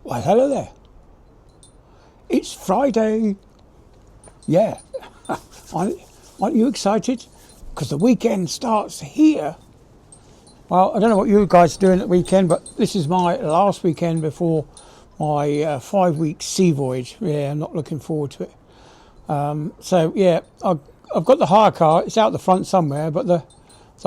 Well, hello there. It's Friday. Yeah. Aren't you excited? Because the weekend starts here. Well, I don't know what you guys are doing at the weekend, but this is my last weekend before my 5-week sea voyage. Yeah, I'm not looking forward to it. So, yeah, I've got the hire car. It's out the front somewhere, but the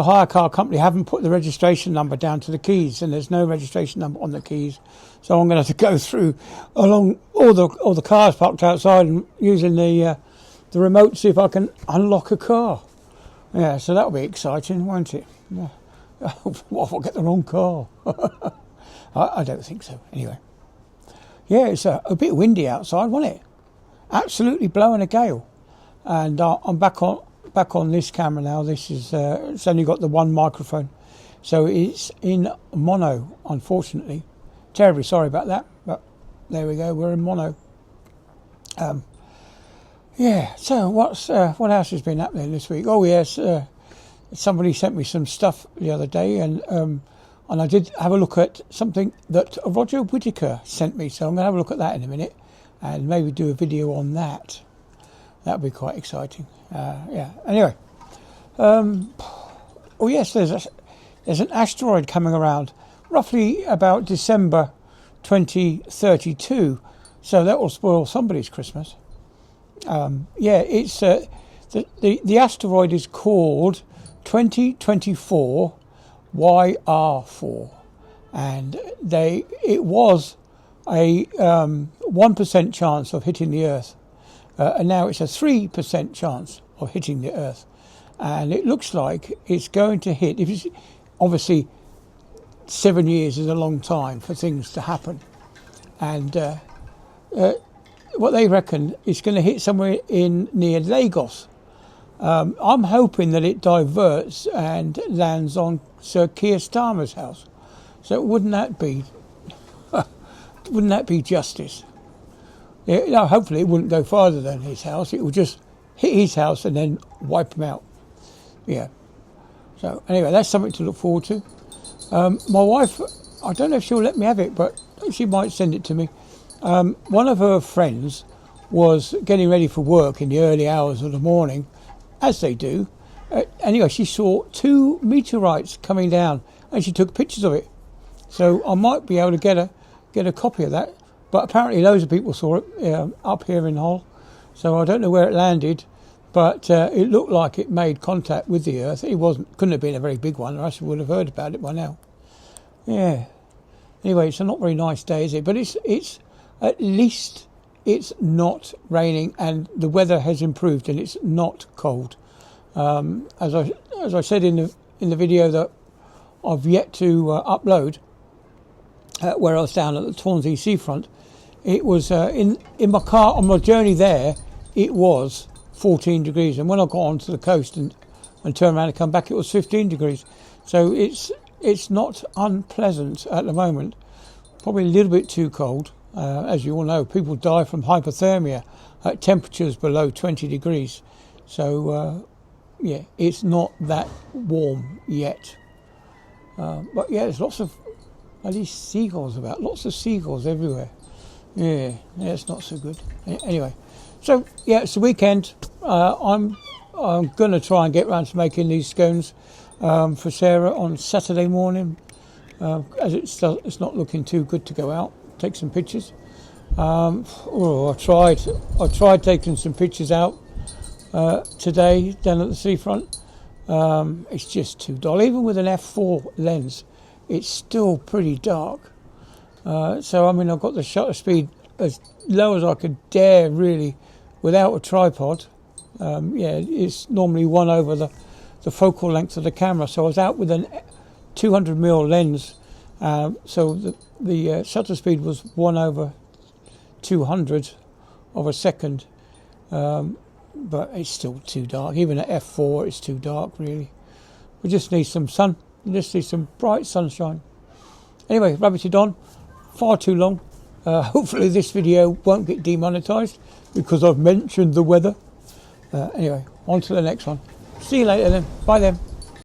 hire car company haven't put the registration number down to the keys, and there's no registration number on the keys. So I'm going to have to go through along all the cars parked outside and using the remote to see if I can unlock a car. Yeah, so that'll be exciting, won't it? Yeah. What if I get the wrong car? I don't think so. Anyway, yeah, it's a bit windy outside, wasn't it? Absolutely blowing a gale, and I'm back on this camera now. This is it's only got the one microphone, so it's in mono. Unfortunately, terribly sorry about that, but there we go. We're in mono. Yeah. So what else has been happening this week? Oh yes, somebody sent me some stuff the other day, and I did have a look at something that Roger Whittaker sent me. So I'm going to have a look at that in a minute, and maybe do a video on that. That would be quite exciting. Yeah. Anyway, oh yes, there's an asteroid coming around, roughly about December 2032. So that will spoil somebody's Christmas. Yeah, it's the asteroid is called 2024 YR4, and it was a 1% chance of hitting the Earth. And now it's a 3% chance of hitting the Earth, and it looks like it's going to hit. If it's, obviously, 7 years is a long time for things to happen, and what they reckon is going to hit somewhere near Lagos. I'm hoping that it diverts and lands on Sir Keir Starmer's house. So wouldn't that be justice? Yeah, no, hopefully it wouldn't go farther than his house. It would just hit his house and then wipe him out. Yeah. So anyway, that's something to look forward to. My wife, I don't know if she'll let me have it, but she might send it to me. One of her friends was getting ready for work in the early hours of the morning, as they do. Anyway, she saw 2 meteorites coming down, and she took pictures of it. So I might be able to get a copy of that. But apparently loads of people saw it up here in Hull. So I don't know where it landed, but it looked like it made contact with the Earth. It couldn't have been a very big one, or else we would have heard about it by now. Yeah. Anyway, it's a not very nice day, is it? But it's at least it's not raining, and the weather has improved, and it's not cold. As I said in the video that I've yet to upload, where I was down at the Tornsey seafront, it was in my car on my journey there. It was 14 degrees, and when I got onto the coast and turned around and come back, it was 15 degrees. So it's not unpleasant at the moment. Probably a little bit too cold. As you all know, people die from hypothermia at temperatures below 20 degrees. So yeah, it's not that warm yet. But yeah, there's lots of these seagulls about. Lots of seagulls everywhere. Yeah, it's not so good. Anyway, so yeah, it's the weekend. I'm going to try and get round to making these scones for Sarah on Saturday morning, as it's not looking too good to go out. Take some pictures. I tried taking some pictures out today down at the seafront. It's just too dull. Even with an f4 lens, it's still pretty dark. So I mean, I've got the shutter speed as low as I could dare, really, without a tripod. Yeah, it's normally 1 over the focal length of the camera. So I was out with a 200mm lens. So the shutter speed was 1 over 200 of a second. But it's still too dark. Even at f4, it's too dark, really. We just need some sun. We just need some bright sunshine. Anyway, rabbited on. Far too long. Hopefully this video won't get demonetised because I've mentioned the weather. Anyway, on to the next one. See you later then. Bye then.